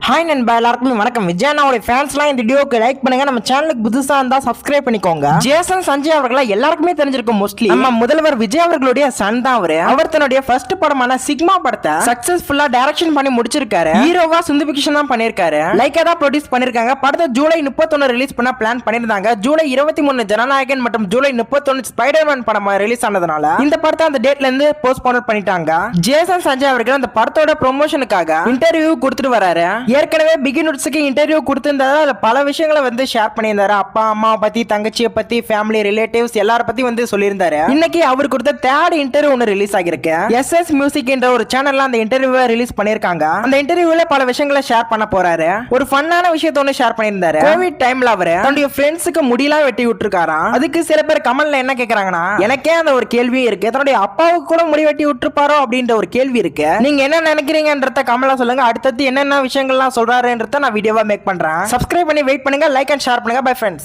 Hi நண்பா, எல்லாருக்கும் வணக்கம். விஜய் அண்ணாவோட ஃபேன்ஸ்லாம் இந்த வீடியோக்கு லைக் பண்ணுங்க. நம்ம சேனலுக்கு புதுசா இருந்தா சப்ஸ்கிரைப் பண்ணிக்கோங்க. ஜேசன் சஞ்சய் அவர்களை எல்லாருக்குமே தெரிஞ்சிருக்கும். மோஸ்ட்லி நம்ம முதல்வர் விஜய் அவர்களுடைய சன் தான் அவரு. அவர் தன்னுடைய ஃபர்ஸ்ட் படமான சிக்மா படத்தை சக்சஸ்ஃபுல்லா டைரக்ஷன் பண்ணி முடிச்சிருக்காரு. ஹீரோவா சிந்துபிகிஷன் தான் பண்ணிருக்காரு. லைக்கா தான் ப்ரொடியூஸ் பண்ணிருக்காங்க. படத்தை ஜூலை 31 ரிலீஸ் பண்ண பிளான் பண்ணிருந்தாங்க. ஜூலை 23 ஜனநாயகன் மற்றும் ஜூலை 31 ஸ்பைடர்மேன் படம் ரிலீஸ் ஆனதுனால இந்த படத்தை அந்த டேட்ல இருந்து போஸ்ட்போன் பண்ணிட்டாங்க. ஜேசன் சஞ்சய் அவர்கள் அந்த படத்தோட ப்ரொமோஷனுக்காக இன்டர்வியூ கொடுத்துட்டு வராரு. ஏற்கனவே பிகினர்ஸ்க்கு இன்டர்வியூ கொடுத்திருந்தாரு. அதுல பல விஷயங்களை ஷேர் பண்ணியிருந்தாரு. அப்பா அம்மா பத்தி, தங்கச்சியை பத்தி, ஃபேமிலி ரிலேட்டிவ்ஸ் எல்லார பத்தி சொல்லியிருந்தாரு. இன்னைக்கு அவர் கொடுத்த தேர்ட் இன்டர்வியூ ஒன்னு ரிலீஸ் ஆகிருக்கு. SS மியூசிக் என்ற ஒரு சேனல்ல அந்த இன்டர்வியூவை ரிலீஸ் பண்ணிருக்காங்க. அந்த இன்டர்வியூல பல விஷயங்களை ஷேர் பண்ண போறாரு. ஒரு ஃபன்னான விஷயத்தை ஒன்னு ஷேர் பண்ணியிருந்தாரு. கோவிட் டைம்ல அவரு தன்னுடைய ஃப்ரெண்ட்ஸுக்கு முடியெல்லாம் வெட்டி விட்டுருக்காராம். அதுக்கு சில பேர் கமெண்ட்ல என்ன கேக்குறாங்கன்னா, எனக்கே அந்த ஒரு கேள்வி இருக்கு, தன்னுடைய அப்பாவுக்கு கூட முடி வெட்டி விட்டுருப்பாரோ அப்படின்ற ஒரு கேள்வி இருக்கு. நீங்க என்ன நினைக்கிறீங்கன்றத கமெண்ட்ல சொல்லுங்க. அடுத்தது என்னென்ன விஷயங்கள்லாம் சொல்றாருன்றத நான் வீடியோவா மேக் பண்றேன். சப்ஸ்கிரைப் பண்ணி வெயிட் பண்ணுங்க. லைக் அண்ட் ஷேர் பண்ணுங்க. Bye friends.